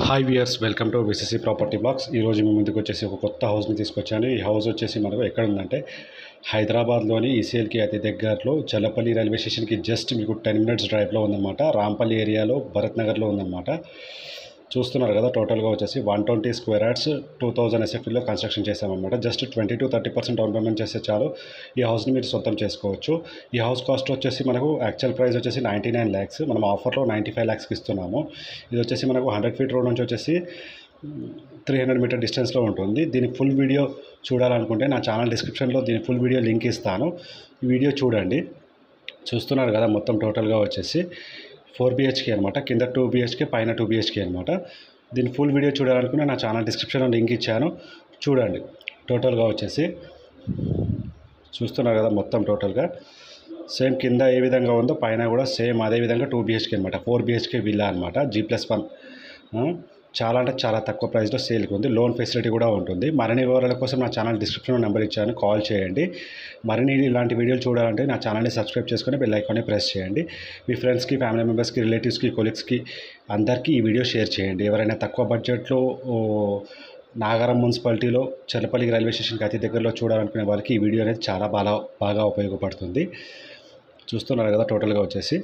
Hi viewers, welcome to VCC property blogs. ఈరోజు మీ ముందుకు వచ్చేసి ఒక కొత్త హౌస్ని తీసుకొచ్చాను. ఈ హౌస్ వచ్చేసి మనకు ఎక్కడ ఉందంటే హైదరాబాద్లోని ఈసీఎల్కి అతి దగ్గరలో చల్లపల్లి రైల్వే స్టేషన్కి జస్ట్ మీకు 10 మినిట్స్ డ్రైవ్లో ఉందన్నమాట. రాంపల్లి ఏరియాలో భరత్ నగర్లో ఉందన్నమాట. చూస్తున్నారు కదా, టోటల్గా వచ్చేసి 120 స్క్వేర్ యార్డ్స్ 2000 ఎస్ఎఫ్టీలో కన్స్ట్రక్షన్ చేసామన్నమాట. జస్ట్ 20-30% డౌన్ పేమెంట్ చేస్తే చాలు ఈ హౌస్ని మీరు సొంతం చేసుకోవచ్చు. ఈ హౌస్ కాస్ట్ వచ్చేసి మనకు యాక్చువల్ ప్రైస్ వచ్చేసి 99 lakhs, మనం ఆఫర్లో 95 lakhsకి ఇస్తున్నాము. ఇది వచ్చేసి మనకు 100 feet రోడ్ నుంచి వచ్చేసి 300 మీటర్ డిస్టెన్స్లో ఉంటుంది. దీని ఫుల్ వీడియో చూడాలనుకుంటే నా ఛానల్ డిస్క్రిప్షన్లో దీని ఫుల్ వీడియో లింక్ ఇస్తాను. ఈ వీడియో చూడండి. చూస్తున్నారు కదా, మొత్తం టోటల్గా వచ్చేసి 4 BHK అనమాట. కింద 2 BHK, పైన 2 BHK అనమాట. దీని ఫుల్ వీడియో చూడాలనుకునే నా ఛానల్ డిస్క్రిప్షన్లో లింక్ ఇచ్చాను, చూడండి. టోటల్గా వచ్చేసి చూస్తున్నారు కదా, మొత్తం టోటల్గా సేమ్ కింద ఏ విధంగా ఉందో పైన కూడా సేమ్ అదే విధంగా 2 BHK అనమాట. 4 BHK విల్లా అనమాట, G+1. చాలా అంటే చాలా తక్కువ ప్రైస్లో సేల్కి ఉంది. లోన్ ఫెసిలిటీ కూడా ఉంటుంది. మరిన్ని వివరాల కోసం నా ఛానల్ డిస్క్రిప్షన్లో నెంబర్ ఇచ్చాను, కాల్ చేయండి. మరిన్ని ఇలాంటి వీడియోలు చూడాలంటే నా ఛానల్ని సబ్స్క్రైబ్ చేసుకొని బెల్ ఐకాన్ని ప్రెస్ చేయండి. మీ ఫ్రెండ్స్కి, ఫ్యామిలీ మెంబర్స్కి, రిలేటివ్స్కి, కొలీగ్స్కి అందరికీ ఈ వీడియో షేర్ చేయండి. ఎవరైనా తక్కువ బడ్జెట్లో నాగారం మున్సిపాలిటీలో చల్లపల్లి రైల్వే స్టేషన్కి అతి దగ్గరలో చూడాలనుకునే వాళ్ళకి ఈ వీడియో అనేది చాలా బాగా ఉపయోగపడుతుంది. చూస్తున్నారు కదా, టోటల్గా వచ్చేసి